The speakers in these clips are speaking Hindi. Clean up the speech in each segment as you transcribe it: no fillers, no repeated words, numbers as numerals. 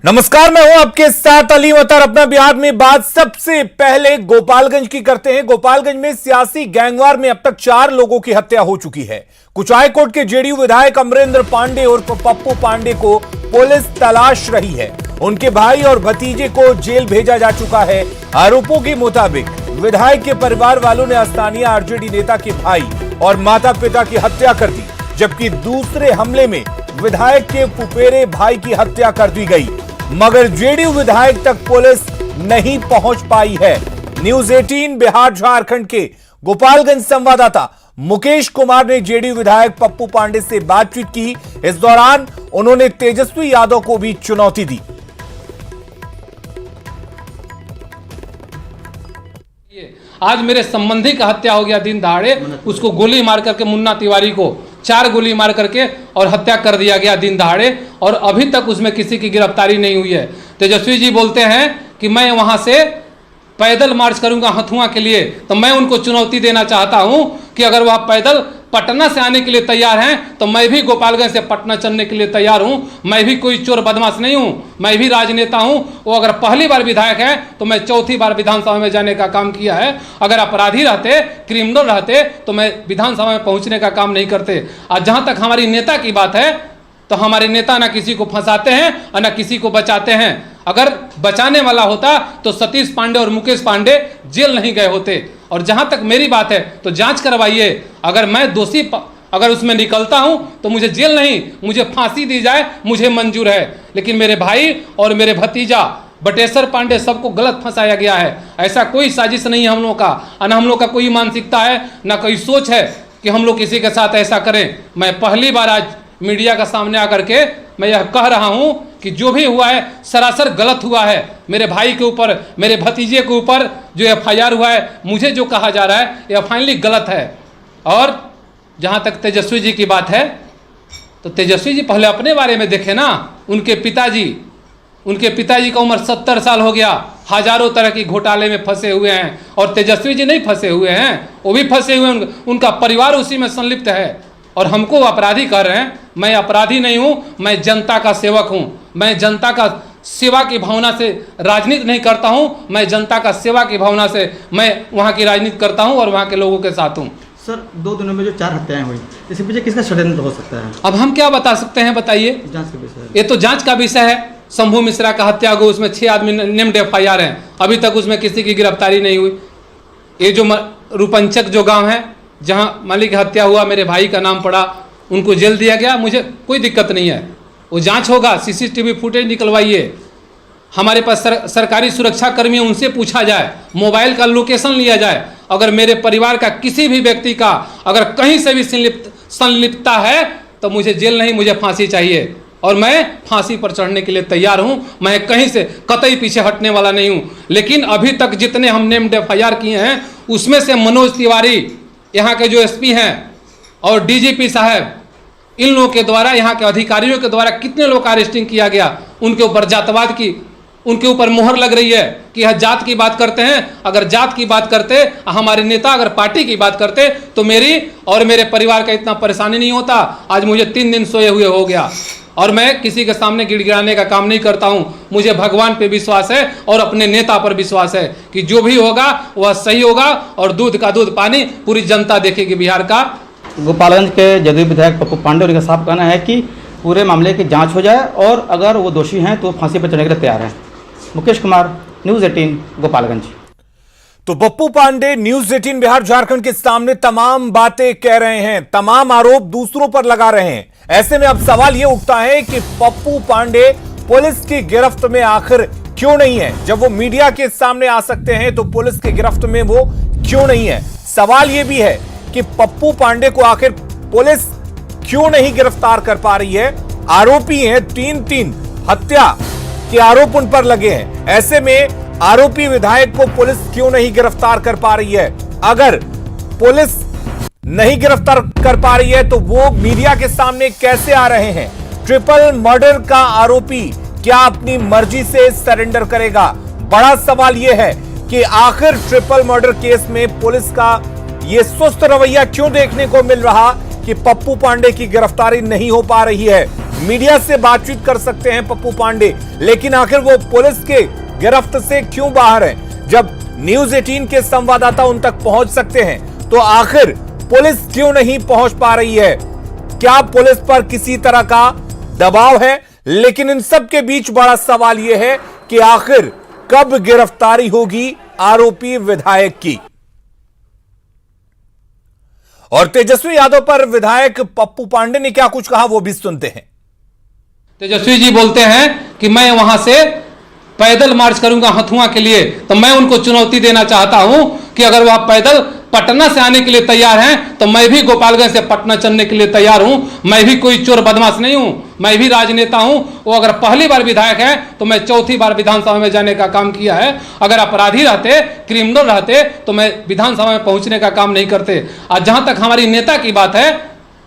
नमस्कार, मैं हूं आपके साथ अलीम अतर। अपना बिहार में बात सबसे पहले गोपालगंज की करते हैं। गोपालगंज में सियासी गैंगवार में अब तक 4 लोगों की हत्या हो चुकी है। कुचायकोट के जेडीयू विधायक अमरेंद्र पांडे और पप्पू पांडे को पुलिस तलाश रही है। उनके भाई और भतीजे को जेल भेजा जा चुका है। आरोपों के मुताबिक विधायक के परिवार वालों ने स्थानीय आरजेडी नेता के भाई और माता पिता की हत्या कर दी, जबकि दूसरे हमले में विधायक के फुफेरे भाई की हत्या कर दी गई, मगर जेडीयू विधायक तक पुलिस नहीं पहुंच पाई है। न्यूज 18 बिहार झारखंड के गोपालगंज संवाददाता मुकेश कुमार ने जेडीयू विधायक पप्पू पांडे से बातचीत की। इस दौरान उन्होंने तेजस्वी यादव को भी चुनौती दी। आज मेरे संबंधी का हत्या हो गया दिन दहाड़े, उसको गोली मार करके, मुन्ना तिवारी को 4 गोली मार करके और हत्या कर दिया गया दिन दहाड़े, और अभी तक उसमें किसी की गिरफ्तारी नहीं हुई है। तेजस्वी जी बोलते हैं कि मैं वहां से पैदल मार्च करूंगा हथुआ के लिए, तो मैं उनको चुनौती देना चाहता हूं कि अगर वह पैदल पटना से आने के लिए तैयार हैं तो मैं भी गोपालगंज से पटना चलने के लिए तैयार हूं। मैं भी कोई चोर बदमाश नहीं हूं, मैं भी राजनेता हूं। वो अगर पहली बार विधायक है तो मैं चौथी बार विधानसभा में जाने का काम किया है। अगर अपराधी रहते, क्रिमिनल रहते, तो मैं विधानसभा में पहुंचने का काम नहीं करते। और जहां तक हमारी नेता की बात है, तो हमारे नेता ना किसी को फंसाते हैं और ना किसी को बचाते हैं। अगर बचाने वाला होता तो सतीश पांडे और मुकेश पांडे जेल नहीं गए होते। और जहां तक मेरी बात है तो जांच करवाइए। अगर मैं दोषी अगर उसमें निकलता हूं तो मुझे जेल नहीं, मुझे फांसी दी जाए, मुझे मंजूर है। लेकिन मेरे भाई और मेरे भतीजा बटेश्वर पांडे सबको गलत फंसाया गया है। ऐसा कोई साजिश नहीं है हम लोग का, और ना हम लोग का कोई मानसिकता है, ना कोई सोच है कि हम लोग किसी के साथ ऐसा करें। मैं पहली बार आज मीडिया का सामने आकर के मैं यह कह रहा हूं कि जो भी हुआ है सरासर गलत हुआ है। मेरे भाई के ऊपर, मेरे भतीजे के ऊपर जो एफआईआर हुआ है, मुझे जो कहा जा रहा है, यह फाइनली गलत है। और जहां तक तेजस्वी जी की बात है, तो तेजस्वी जी पहले अपने बारे में देखें ना। उनके पिताजी का उम्र 70 साल हो गया, हजारों तरह की घोटाले में फंसे हुए हैं। और तेजस्वी जी नहीं फंसे हुए हैं, वो भी फंसे हुए हैं, उनका परिवार उसी में संलिप्त है। और हमको अपराधी कह रहे हैं। मैं अपराधी नहीं हूं, मैं जनता का सेवक हूं। मैं जनता का सेवा की भावना से राजनीति नहीं करता हूं, मैं जनता का सेवा की भावना से मैं वहां की राजनीति करता हूं और वहां के लोगों के साथ हूं। सर, 2 दिनों में जो 4 हत्याएं हुई, इसके पीछे किसका षड्यंत्र हो सकता है? अब हम क्या बता सकते हैं, बताइए। जांच का विषय है। ये तो जांच का विषय है। शंभू मिश्रा का हत्या हुआ, उसमें 6 आदमी नेम्ड एफआईआर हैं, अभी तक उसमें किसी की गिरफ्तारी नहीं हुई। ये जो रूपंचक जो गाँव है जहाँ मालिक की हत्या हुआ, मेरे भाई का नाम पड़ा, उनको जेल दिया गया, मुझे कोई दिक्कत नहीं है। वो जांच होगा, सीसीटीवी फुटेज निकलवाइए। हमारे पास सरकारी सुरक्षा कर्मी, उनसे पूछा जाए, मोबाइल का लोकेशन लिया जाए। अगर मेरे परिवार का किसी भी व्यक्ति का अगर कहीं से भी संलिप्तता है तो मुझे जेल नहीं, मुझे फांसी चाहिए। और मैं फांसी पर चढ़ने के लिए तैयार हूं। मैं कहीं से कतई पीछे हटने वाला नहीं हूं। लेकिन अभी तक जितने हम नेम्ड एफआईआर किए हैं, उसमें से मनोज तिवारी, यहाँ के जो एसपी हैं, और डीजीपी साहब, इन लोगों के द्वारा, यहाँ के अधिकारियों के द्वारा कितने लोग का अरेस्टिंग किया गया। उनके ऊपर जातवाद की, उनके ऊपर मोहर लग रही है कि यह जात की बात करते हैं। अगर जात की बात करते, हमारे नेता अगर पार्टी की बात करते, तो मेरी और मेरे परिवार का इतना परेशानी नहीं होता। आज मुझे 3 दिन सोए हुए हो गया। और मैं किसी के सामने गिड़गिड़ाने का काम नहीं करता हूं। मुझे भगवान पे विश्वास है और अपने नेता पर विश्वास है कि जो भी होगा वह सही होगा, और दूध का दूध पानी पूरी जनता देखेगी बिहार का। गोपालगंज के जदयू विधायक पप्पू पांडे, उनका साफ कहना है कि पूरे मामले की जांच हो जाए और अगर वो दोषी हैं तो फांसी पर चढ़ने के लिए तैयार हैं। मुकेश कुमार, न्यूज 18 गोपालगंज। तो पप्पू पांडे न्यूज 18 बिहार झारखंड के सामने तमाम बातें कह रहे हैं, तमाम आरोप दूसरों पर लगा रहे हैं। ऐसे में अब सवाल यह उठता है कि पप्पू पांडे पुलिस की गिरफ्त में आखिर क्यों नहीं है। जब वो मीडिया के सामने आ सकते हैं तो पुलिस की गिरफ्त में वो क्यों नहीं है। सवाल यह भी है कि पप्पू पांडे को आखिर पुलिस क्यों नहीं गिरफ्तार कर पा रही है। आरोपी हैं, 3 हत्या के आरोप उन पर लगे हैं। ऐसे में आरोपी विधायक को पुलिस क्यों नहीं गिरफ्तार कर पा रही है। अगर पुलिस नहीं गिरफ्तार कर पा रही है तो वो मीडिया के सामने कैसे आ रहे हैं। ट्रिपल मर्डर का आरोपी क्या अपनी मर्जी से सरेंडर करेगा। बड़ा सवाल यह है कि आखिर ट्रिपल मर्डर केस में पुलिस का यह सुस्त रवैया क्यों देखने को मिल रहा कि पप्पू पांडे की गिरफ्तारी नहीं हो पा रही है। मीडिया से बातचीत कर सकते हैं पप्पू पांडे, लेकिन आखिर वो पुलिस के गिरफ्त से क्यों बाहर हैं? जब न्यूज 18 के संवाददाता उन तक पहुंच सकते हैं तो आखिर पुलिस क्यों नहीं पहुंच पा रही है? क्या पुलिस पर किसी तरह का दबाव है? लेकिन इन सब के बीच बड़ा सवाल यह है कि आखिर कब गिरफ्तारी होगी आरोपी विधायक की? और तेजस्वी यादव पर विधायक पप्पू पांडे ने क्या कुछ कहा वो भी सुनते हैं। तेजस्वी जी बोलते हैं कि मैं वहां से पैदल मार्च करूंगा हथुआ के लिए, तो मैं उनको चुनौती देना चाहता हूं कि अगर वह पैदल पटना से आने के लिए तैयार हैं तो मैं भी गोपालगंज से पटना चलने के लिए तैयार हूं। मैं भी कोई चोर बदमाश नहीं हूं, मैं भी राजनेता हूं। वो अगर पहली बार विधायक है तो मैं चौथी बार विधानसभा में जाने का काम किया है। अगर अपराधी रहते, क्रिमिनल रहते तो मैं विधानसभा में पहुंचने का काम नहीं करते। और जहां तक हमारी नेता की बात है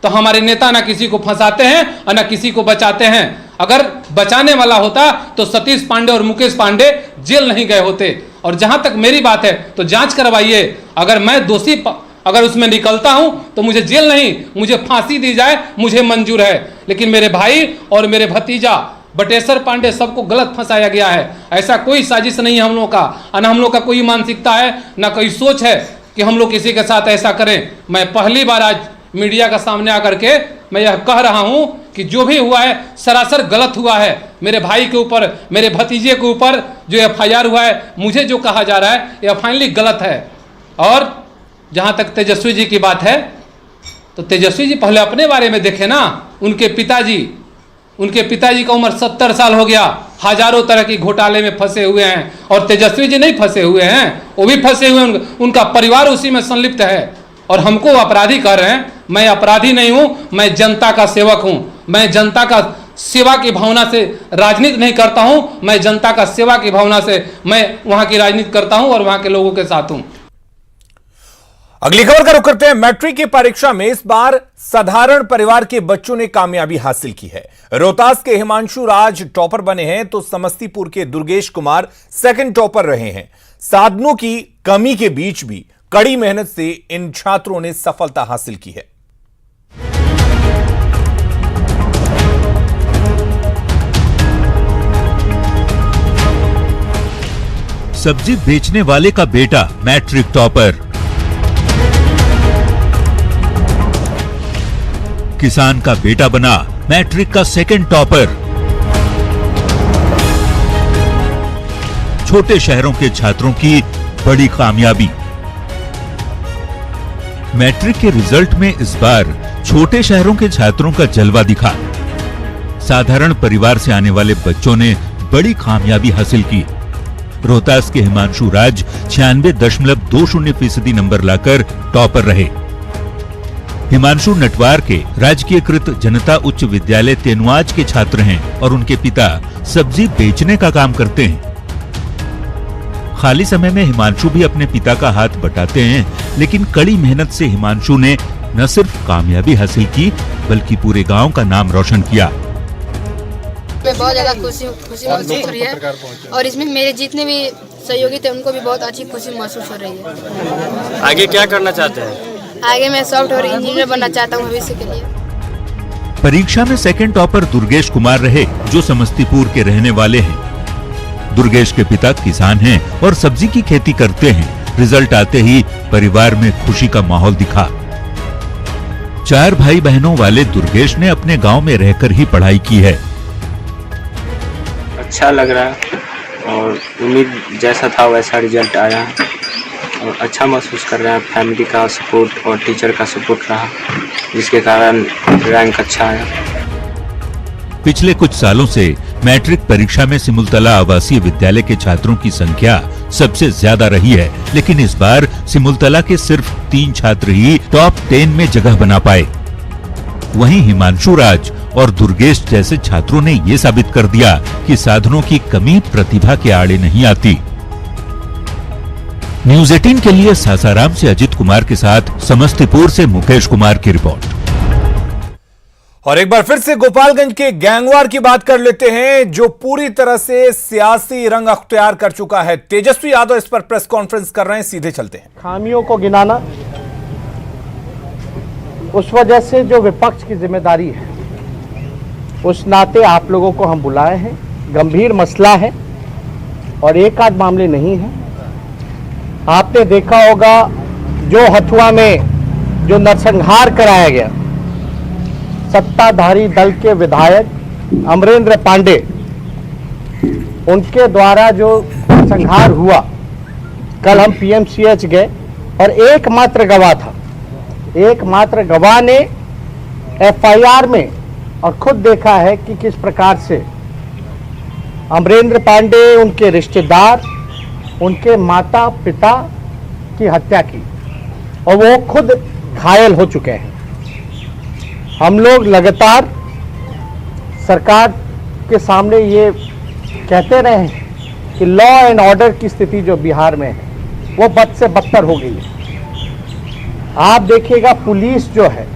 तो हमारे नेता ना किसी को फंसाते हैं और ना किसी को बचाते हैं। अगर बचाने वाला होता तो सतीश पांडे और मुकेश पांडे जेल नहीं गए होते। और जहां तक मेरी बात है तो जांच करवाइए, अगर मैं दोषी अगर उसमें निकलता हूं तो मुझे जेल नहीं, मुझे फांसी दी जाए, मुझे मंजूर है। लेकिन मेरे भाई और मेरे भतीजा बटेश्वर पांडे सबको गलत फंसाया गया है। ऐसा कोई साजिश नहीं है हम लोग का, और ना हम लोग का कोई मानसिकता है, ना कोई सोच है कि हम लोग किसी के साथ ऐसा करें। मैं पहली बार आज मीडिया का सामने आकर के मैं यह कह रहा हूं कि जो भी हुआ है सरासर गलत हुआ है। मेरे भाई के ऊपर, मेरे भतीजे के ऊपर जो एफआईआर हुआ है, मुझे जो कहा जा रहा है यह फाइनली गलत है। और जहां तक तेजस्वी जी की बात है तो तेजस्वी जी पहले अपने बारे में देखें ना। उनके पिताजी का उम्र 70 साल हो गया, हजारों तरह की घोटाले में फंसे हुए हैं। और तेजस्वी जी नहीं फंसे हुए हैं, वो भी फंसे हुए हैं, उनका परिवार उसी में संलिप्त है। और हमको अपराधी कह रहे हैं। मैं अपराधी नहीं हूं, मैं जनता का सेवक हूं। मैं जनता का सेवा की भावना से राजनीति नहीं करता हूं, मैं जनता का सेवा की भावना से मैं वहां की राजनीति करता हूं और वहां के लोगों के साथ हूं। अगली खबर का रुख करते हैं। मैट्रिक की परीक्षा में इस बार साधारण परिवार के बच्चों ने कामयाबी हासिल की है। रोहतास के हिमांशु राज टॉपर बने हैं तो समस्तीपुर के दुर्गेश कुमार सेकंड टॉपर रहे हैं। साधनों की कमी के बीच भी कड़ी मेहनत से इन छात्रों ने सफलता हासिल की है। सब्जी बेचने वाले का बेटा मैट्रिक टॉपर, किसान का बेटा बना मैट्रिक का सेकंड टॉपर। छोटे शहरों के छात्रों की बड़ी कामयाबी। मैट्रिक के रिजल्ट में इस बार छोटे शहरों के छात्रों का जलवा दिखा। साधारण परिवार से आने वाले बच्चों ने बड़ी कामयाबी हासिल की। रोहतास के हिमांशु राज 96.20% नंबर लाकर टॉपर रहे। हिमांशु नटवार के राजकीयकृत जनता उच्च विद्यालय तेनुआज के छात्र हैं और उनके पिता सब्जी बेचने का काम करते हैं। खाली समय में हिमांशु भी अपने पिता का हाथ बटाते हैं, लेकिन कड़ी मेहनत से हिमांशु ने न सिर्फ कामयाबी हासिल की बल्कि पूरे गांव का नाम रोशन किया। मैं बहुत ज़्यादा खुशी महसूस हो रही है और इसमें मेरे जितने भी सहयोगी थे उनको भी बहुत अच्छी खुशी महसूस हो रही है। आगे क्या करना चाहते हैं? आगे मैं सॉफ्टवेयर इंजीनियर बनना चाहता हूँ भविष्य के लिए। परीक्षा में सेकंड टॉपर दुर्गेश कुमार रहे जो समस्तीपुर के रहने वाले हैं। दुर्गेश के पिता किसान हैं और सब्जी की खेती करते हैं। रिजल्ट आते ही परिवार में खुशी का माहौल दिखा। 4 भाई बहनों वाले दुर्गेश ने अपने गांव में रहकर ही पढ़ाई की है। अच्छा लग रहा है और उम्मीद जैसा था वैसा रिजल्ट आया और अच्छा महसूस कर रहे हैं। फैमिली का सपोर्ट और टीचर का सपोर्ट रहा जिसके कारण रैंक अच्छा आया। पिछले कुछ सालों से मैट्रिक परीक्षा में सिमुलतला आवासीय विद्यालय के छात्रों की संख्या सबसे ज्यादा रही है, लेकिन इस बार सिमुलतला के सिर्फ 3 छात्र ही टॉप 10 में जगह बना पाए। वहीं हिमांशु राज और दुर्गेश जैसे छात्रों ने ये साबित कर दिया कि साधनों की कमी प्रतिभा के आड़े नहीं आती। न्यूज 18 के लिए सासाराम से अजित कुमार के साथ समस्तीपुर से मुकेश कुमार की रिपोर्ट। और एक बार फिर से गोपालगंज के गैंगवार की बात कर लेते हैं जो पूरी तरह से सियासी रंग अख्तियार कर चुका है। तेजस्वी यादव इस पर प्रेस कॉन्फ्रेंस कर रहे हैं, सीधे चलते हैं। खामियों को गिनाना उस वजह से जो विपक्ष की जिम्मेदारी है उस नाते आप लोगों को हम बुलाए हैं। गंभीर मसला है और एक आध मामले नहीं है। आपने देखा होगा जो हथुआ में जो नरसंहार कराया गया, सत्ताधारी दल के विधायक अमरेंद्र पांडे, उनके द्वारा जो संहार हुआ, कल हम पीएमसीएच गए और एकमात्र गवाह था, एकमात्र गवाह ने एफआईआर में और खुद देखा है कि किस प्रकार से अमरेंद्र पांडे, उनके रिश्तेदार, उनके माता पिता की हत्या की और वो खुद घायल हो चुके हैं। हम लोग लगातार सरकार के सामने ये कहते रहे हैं कि लॉ एंड ऑर्डर की स्थिति जो बिहार में है वो बद से बदतर हो गई है। आप देखिएगा पुलिस जो है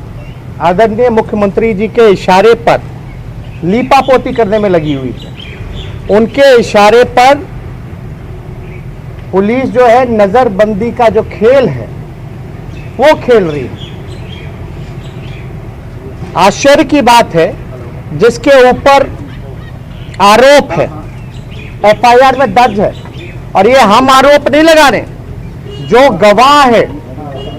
आदरणीय मुख्यमंत्री जी के इशारे पर लीपापोती करने में लगी हुई है। उनके इशारे पर पुलिस जो है नजरबंदी का जो खेल है वो खेल रही है। आश्चर्य की बात है, जिसके ऊपर आरोप है, एफआईआर में दर्ज है, और ये हम आरोप नहीं लगा रहे, जो गवाह है,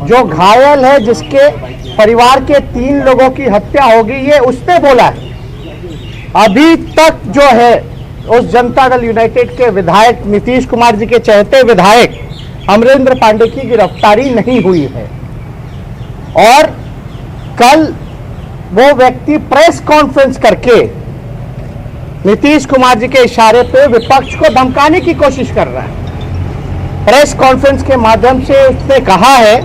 जो घायल है, जिसके परिवार के 3 लोगों की हत्या होगी, ये उसने बोला है। अभी तक जो है उस जनता दल यूनाइटेड के विधायक नीतीश कुमार जी के चहेते विधायक अमरेंद्र पांडे की गिरफ्तारी नहीं हुई है। और कल वो व्यक्ति प्रेस कॉन्फ्रेंस करके नीतीश कुमार जी के इशारे पे विपक्ष को धमकाने की कोशिश कर रहा है। प्रेस कॉन्फ्रेंस के माध्यम से उसने कहा है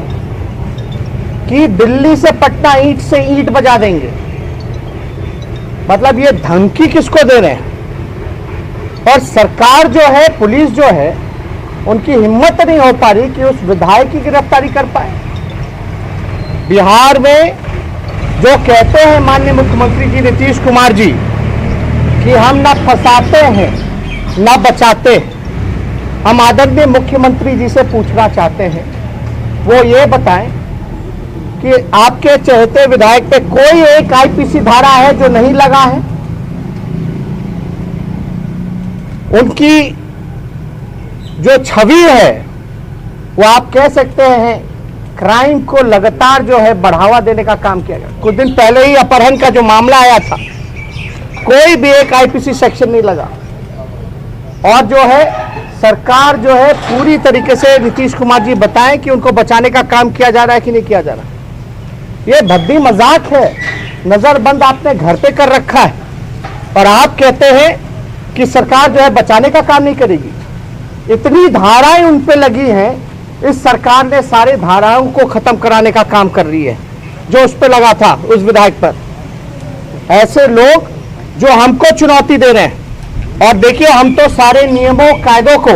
कि दिल्ली से पटना ईंट से ईंट बजा देंगे। मतलब ये धमकी किसको दे रहे हैं? और सरकार जो है, पुलिस जो है, उनकी हिम्मत नहीं हो पा रही कि उस विधायक की गिरफ्तारी कर पाए। बिहार में जो कहते हैं माननीय मुख्यमंत्री जी नीतीश कुमार जी कि हम ना फंसाते हैं ना बचाते हैं, हम आदरणीय मुख्यमंत्री जी से पूछना चाहते हैं, वो ये बताएं कि आपके चहेते विधायक पे कोई एक आईपीसी धारा है जो नहीं लगा है? उनकी जो छवि है वो आप कह सकते हैं क्राइम को लगातार जो है बढ़ावा देने का काम किया गया। कुछ दिन पहले ही अपहरण का जो मामला आया था, कोई भी एक आईपीसी सेक्शन नहीं लगा। और जो है सरकार जो है पूरी तरीके से नीतीश कुमार जी बताएं कि उनको बचाने का काम किया जा रहा है कि नहीं किया जा रहा। ये भद्दी मजाक है। नजरबंद आपने घर पे कर रखा है और आप कहते हैं कि सरकार जो है बचाने का काम नहीं करेगी। इतनी धाराएं उन पे लगी हैं, इस सरकार ने सारे धाराओं को खत्म कराने का काम कर रही है जो उस पे लगा था, उस विधायक पर। ऐसे लोग जो हमको चुनौती दे रहे हैं, और देखिए हम तो सारे नियमों कायदों को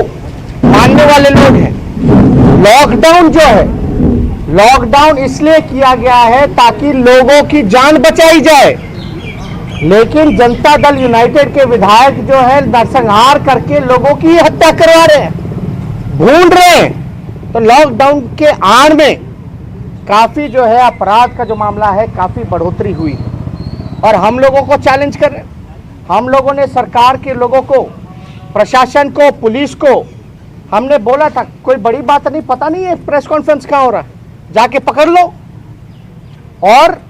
मानने वाले लोग हैं। लॉकडाउन जो है, लॉकडाउन इसलिए किया गया है ताकि लोगों की जान बचाई जाए, लेकिन जनता दल यूनाइटेड के विधायक जो है नरसंहार करके लोगों की हत्या करवा रहे हैं, भूल रहे हैं। तो लॉकडाउन के आड़ में काफी जो है अपराध का जो मामला है काफी बढ़ोतरी हुई है, और हम लोगों को चैलेंज कर रहे हैं। हम लोगों ने सरकार के लोगों को, प्रशासन को, पुलिस को हमने बोला था कोई बड़ी बात नहीं, पता नहीं है प्रेस कॉन्फ्रेंस कहाँ हो रहा है, जाके पकड़ लो। और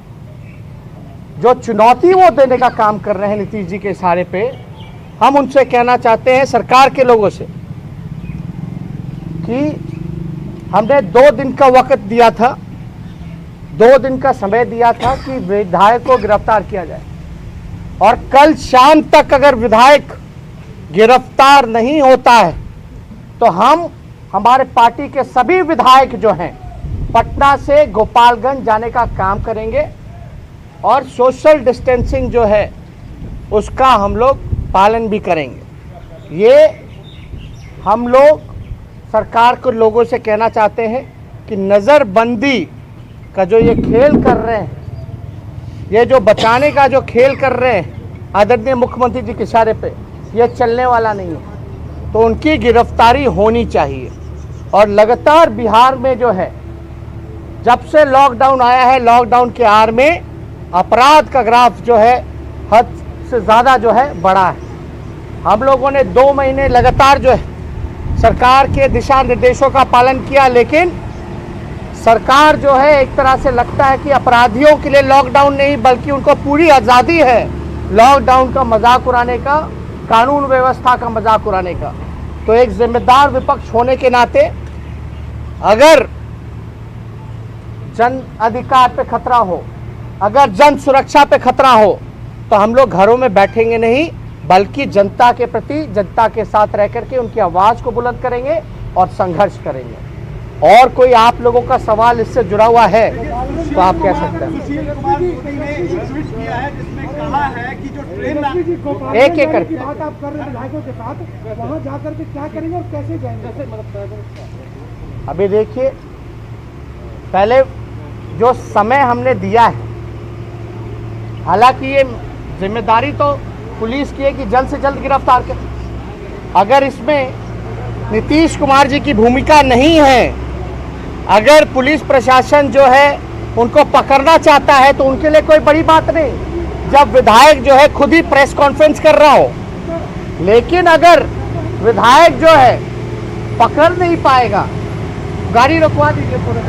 जो चुनौती वो देने का काम कर रहे हैं नीतीश जी के इशारे पे, हम उनसे कहना चाहते हैं सरकार के लोगों से कि हमने 2 दिन का वक्त दिया था, 2 दिन का समय दिया था कि विधायक को गिरफ्तार किया जाए, और कल शाम तक अगर विधायक गिरफ्तार नहीं होता है तो हम, हमारे पार्टी के सभी विधायक जो हैं पटना से गोपालगंज जाने का काम करेंगे, और सोशल डिस्टेंसिंग जो है उसका हम लोग पालन भी करेंगे। ये हम लोग सरकार को लोगों से कहना चाहते हैं कि नज़रबंदी का जो ये खेल कर रहे हैं, ये जो बचाने का जो खेल कर रहे हैं आदरणीय मुख्यमंत्री जी के इशारे पे, ये चलने वाला नहीं है। तो उनकी गिरफ्तारी होनी चाहिए। और लगातार बिहार में जो है, जब से लॉकडाउन आया है, लॉकडाउन के आड़ में अपराध का ग्राफ जो है हद उससे ज़्यादा जो है बड़ा है। हम लोगों ने 2 महीने लगातार जो है सरकार के दिशा निर्देशों का पालन किया, लेकिन सरकार जो है एक तरह से लगता है कि अपराधियों के लिए लॉकडाउन नहीं बल्कि उनको पूरी आज़ादी है लॉकडाउन का मजाक उड़ाने का, कानून व्यवस्था का मजाक उड़ाने का। तो एक जिम्मेदार विपक्ष होने के नाते अगर जन अधिकार पे खतरा हो, अगर जन सुरक्षा पे खतरा हो, तो हम लोग घरों में बैठेंगे नहीं बल्कि जनता के प्रति, जनता के साथ रह करके उनकी आवाज को बुलंद करेंगे और संघर्ष करेंगे। और कोई आप लोगों का सवाल इससे जुड़ा हुआ है तो आप कह सकते हैं। एक एक करके आप कर रहे विधायकों के साथ, वहां जाकर के क्या करेंगे और कैसे जाएंगे, कैसे मदद करेंगे? अभी देखिए, पहले जो समय हमने दिया है, हालांकि ये जिम्मेदारी तो पुलिस की है कि जल्द से जल्द गिरफ्तार करें। अगर इसमें नीतीश कुमार जी की भूमिका नहीं है, अगर पुलिस प्रशासन जो है उनको पकड़ना चाहता है तो उनके लिए कोई बड़ी बात नहीं, जब विधायक जो है खुद ही प्रेस कॉन्फ्रेंस कर रहा हो। लेकिन अगर विधायक जो है पकड़ नहीं पाएगा, गाड़ी रुकवा दीजिए थोड़ा,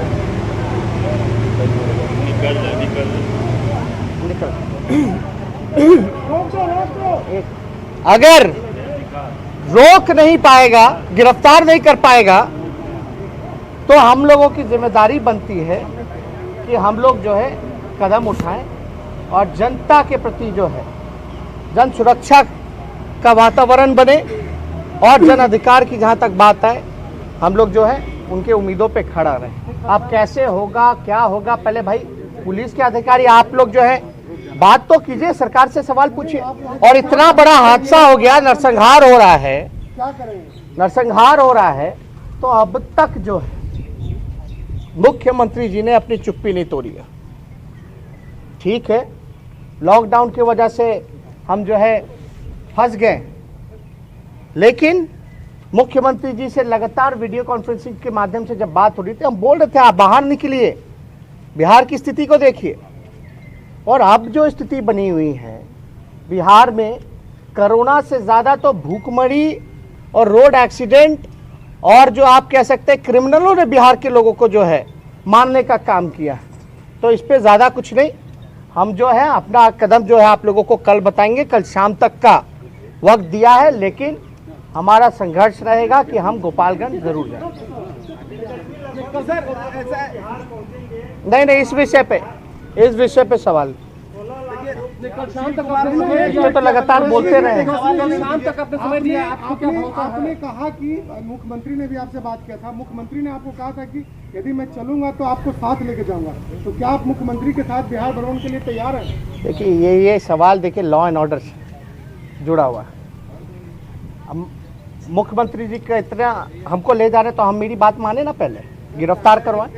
अगर रोक नहीं पाएगा, गिरफ्तार नहीं कर पाएगा, तो हम लोगों की जिम्मेदारी बनती है कि हम लोग जो है कदम उठाएं और जनता के प्रति जो है जन सुरक्षा का वातावरण बने और जन अधिकार की जहां तक बात आए, हम लोग जो है उनके उम्मीदों पे खड़ा रहे। अब कैसे होगा, क्या होगा, पहले भाई पुलिस के अधिकारी आप लोग जो है बात तो कीजिए, सरकार से सवाल पूछिए। और इतना बड़ा हादसा हो गया, नरसंहार हो रहा है, क्या करेंगे? नरसंहार हो रहा है, तो अब तक जो है मुख्यमंत्री जी ने अपनी चुप्पी नहीं तोड़ी है। ठीक है, लॉकडाउन की वजह से हम जो है फंस गए, लेकिन मुख्यमंत्री जी से लगातार वीडियो कॉन्फ्रेंसिंग के माध्यम से जब बात हो रही थी, हम बोल रहे थे आप बाहर निकलिए, बिहार की स्थिति को देखिए। और अब जो स्थिति बनी हुई है बिहार में, कोरोना से ज़्यादा तो भूखमरी और रोड एक्सीडेंट और जो आप कह सकते हैं क्रिमिनलों ने बिहार के लोगों को जो है मारने का काम किया। तो इस पे ज़्यादा कुछ नहीं, हम जो है अपना कदम जो है आप लोगों को कल बताएंगे। कल शाम तक का वक्त दिया है, लेकिन हमारा संघर्ष रहेगा कि हम गोपालगंज जरूर जाएं। नहीं, इस विषय पे सवाल इसमें तो लगातार बोलते रहे। शाम तक आपने समय दिया, आपने कहा कि मुख्यमंत्री ने भी आपसे बात किया था, मुख्यमंत्री ने आपको कहा था कि यदि मैं चलूंगा तो आपको साथ लेके जाऊंगा, तो क्या आप मुख्यमंत्री के साथ बिहार भ्रमण के लिए तैयार हैं? देखिए, ये सवाल देखिए लॉ एंड ऑर्डर से जुड़ा हुआ है। मुख्यमंत्री जी का इतना हमको ले जा रहे तो हम मेरी बात माने ना, पहले गिरफ्तार करवाएं,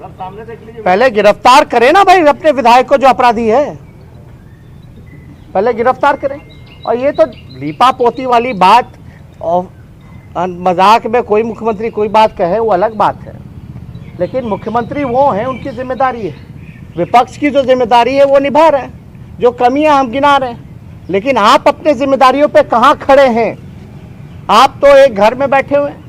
पहले गिरफ्तार करें ना भाई अपने विधायक को जो अपराधी है, पहले गिरफ्तार करें। और ये तो लीपा पोती वाली बात और मजाक में कोई मुख्यमंत्री कोई बात कहे वो अलग बात है, लेकिन मुख्यमंत्री वो हैं, उनकी जिम्मेदारी है, विपक्ष की जो जिम्मेदारी है वो निभा रहे हैं, जो कमियां हम गिना रहे हैं। लेकिन आप अपने जिम्मेदारियों पे कहाँ खड़े हैं? आप तो एक घर में बैठे हुए हैं,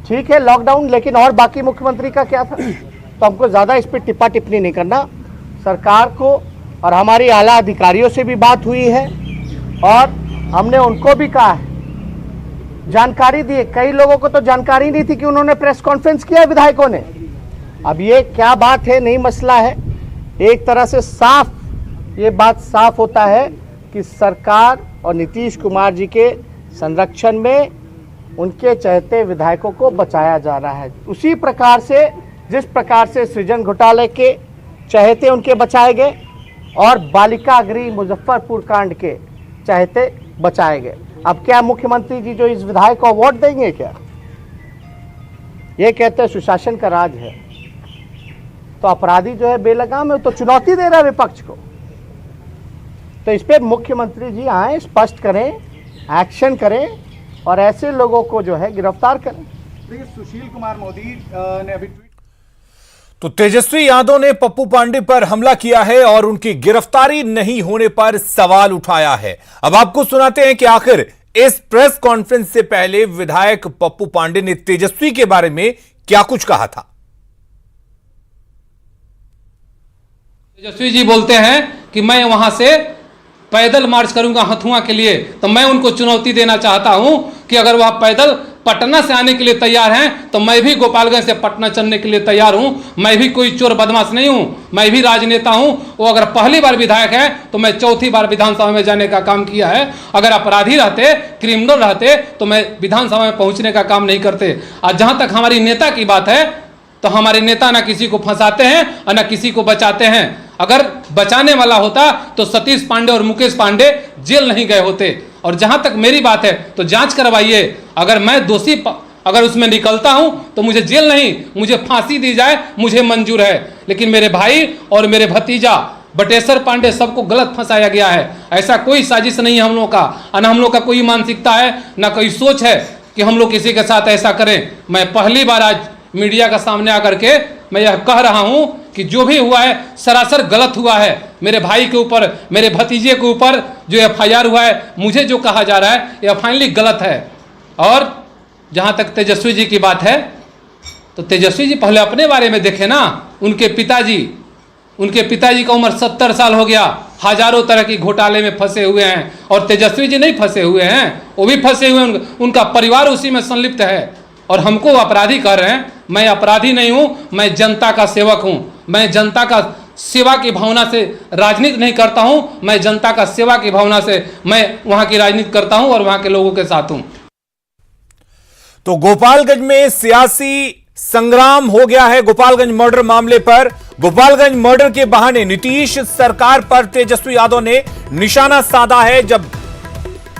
ठीक है लॉकडाउन, लेकिन और बाकी मुख्यमंत्री का क्या था? तो हमको ज़्यादा इस पर टिप्पा टिप्पणी नहीं करना। सरकार को और हमारी आला अधिकारियों से भी बात हुई है और हमने उनको भी कहा है, जानकारी दी। कई लोगों को तो जानकारी नहीं थी कि उन्होंने प्रेस कॉन्फ्रेंस किया विधायकों ने। अब ये क्या बात है, नहीं मसला है, एक तरह से साफ ये बात साफ होता है कि सरकार और नीतीश कुमार जी के संरक्षण में उनके चहते विधायकों को बचाया जा रहा है। उसी प्रकार से जिस प्रकार से सृजन घोटाले के चहते उनके बचाए गए और बालिका गृह मुजफ्फरपुर कांड के चहते बचाए गए। अब क्या मुख्यमंत्री जी जो इस विधायक को अवार्ड देंगे क्या? ये कहते हैं सुशासन का राज है, तो अपराधी जो है बेलगाम है, तो चुनौती दे रहा है विपक्ष को। तो इस पे मुख्यमंत्री जी आए, स्पष्ट करें, एक्शन करें और ऐसे लोगों को जो है गिरफ्तार करें। देखिए, सुशील कुमार मोदी ने अभी तो तेजस्वी यादव ने पप्पू पांडे पर हमला किया है और उनकी गिरफ्तारी नहीं होने पर सवाल उठाया है। अब आपको सुनाते हैं कि आखिर इस प्रेस कॉन्फ्रेंस से पहले विधायक पप्पू पांडे ने तेजस्वी के बारे में क्या कुछ कहा था। तेजस्वी जी बोलते हैं कि मैं वहां से पैदल मार्च करूंगा हथुआ के लिए, तो मैं उनको चुनौती देना चाहता हूं कि अगर वह पैदल पटना से आने के लिए तैयार हैं तो मैं भी गोपालगंज से पटना चलने के लिए तैयार हूं। मैं भी कोई चोर बदमाश नहीं हूं, मैं भी राजनेता हूं। वो अगर पहली बार विधायक है तो मैं चौथी बार विधानसभा में जाने का काम किया है। अगर अपराधी रहते, क्रिमिनल रहते तो मैं विधानसभा में पहुंचने का काम नहीं करते। और जहां तक हमारी नेता की बात है तो हमारे नेता ना किसी को फंसाते हैं और ना किसी को बचाते हैं। अगर बचाने वाला होता तो सतीश पांडे और मुकेश पांडे जेल नहीं गए होते। और जहां तक मेरी बात है तो जांच करवाइए, अगर मैं दोषी अगर उसमें निकलता हूं तो मुझे जेल नहीं, मुझे फांसी दी जाए, मुझे मंजूर है। लेकिन मेरे भाई और मेरे भतीजा बटेश्वर पांडे सबको गलत फंसाया गया है। ऐसा कोई साजिश नहीं है हम लोग का, और हम लोग का कोई मानसिकता है ना कोई सोच है कि हम लोग किसी के साथ ऐसा करें। मैं पहली बार आज मीडिया का सामने आकर के मैं यह कह रहा हूं कि जो भी हुआ है सरासर गलत हुआ है। मेरे भाई के ऊपर, मेरे भतीजे के ऊपर जो एफआईआर हुआ है, मुझे जो कहा जा रहा है यह फाइनली गलत है। और जहां तक तेजस्वी जी की बात है तो तेजस्वी जी पहले अपने बारे में देखें ना। उनके पिताजी का उम्र 70 साल हो गया, हजारों तरह की घोटाले में फंसे हुए हैं। और तेजस्वी जी नहीं फंसे हुए हैं, वो भी फंसे हुए हैं, उनका परिवार उसी में संलिप्त है। और हमको अपराधी कह रहे हैं। मैं अपराधी नहीं हूं, मैं जनता का सेवक हूं। मैं जनता का सेवा की भावना से राजनीति नहीं करता हूं, मैं जनता का सेवा की भावना से मैं वहां की राजनीति करता हूं और वहां के लोगों के साथ हूं। तो गोपालगंज में सियासी संग्राम हो गया है। गोपालगंज मर्डर मामले पर, गोपालगंज मर्डर के बहाने नीतीश सरकार पर तेजस्वी यादव ने निशाना साधा है। जब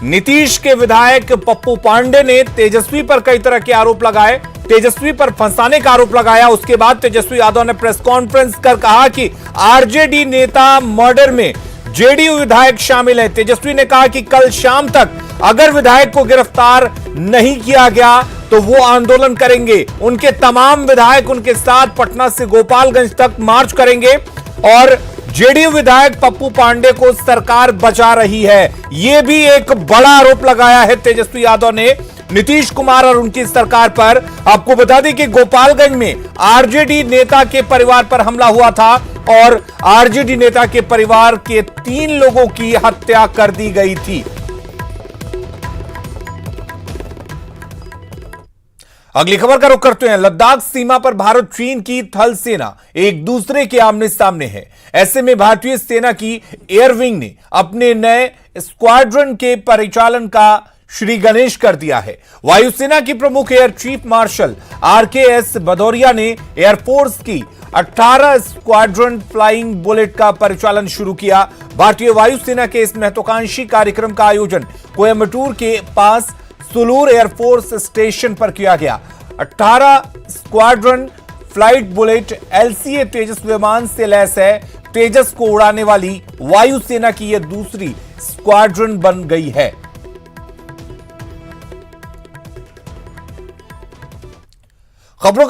नीतीश के विधायक पप्पू पांडे ने तेजस्वी पर कई तरह के आरोप लगाए, तेजस्वी पर फंसाने का आरोप लगाया, उसके बाद तेजस्वी यादव ने प्रेस कॉन्फ्रेंस कर कहा कि आरजेडी नेता मर्डर में जेडीयू विधायक शामिल है। तेजस्वी ने कहा कि कल शाम तक अगर विधायक को गिरफ्तार नहीं किया गया तो वो आंदोलन करेंगे। उनके तमाम विधायक उनके साथ पटना से गोपालगंज तक मार्च करेंगे और जेडीयू विधायक पप्पू पांडे को सरकार बचा रही है। यह भी एक बड़ा आरोप लगाया है तेजस्वी यादव ने नीतीश कुमार और उनकी सरकार पर। आपको बता दें कि गोपालगंज में आरजेडी नेता के परिवार पर हमला हुआ था और आरजेडी नेता के परिवार के 3 लोगों की हत्या कर दी गई थी। अगली खबर का रुख करते हैं। लद्दाख सीमा पर भारत चीन की थल सेना एक दूसरे के आमने सामने है। ऐसे में भारतीय सेना की एयर विंग ने अपने नए स्क्वाड्रन के परिचालन का श्री गणेश कर दिया है। वायुसेना की प्रमुख air chief marshal RKS Bhadauria ने एयरफोर्स की 18 स्क्वाड्रन फ्लाइंग बुलेट का परिचालन शुरू किया। भारतीय वायुसेना के इस महत्वाकांक्षी कार्यक्रम का आयोजन कोयम्बटूर के पास सुलूर एयरफोर्स स्टेशन पर किया गया। 18 स्क्वाड्रन फ्लाइट बुलेट LCA तेजस विमान से लैस है। तेजस को उड़ाने वाली वायुसेना की यह दूसरी स्क्वाड्रन बन गई है। खबरों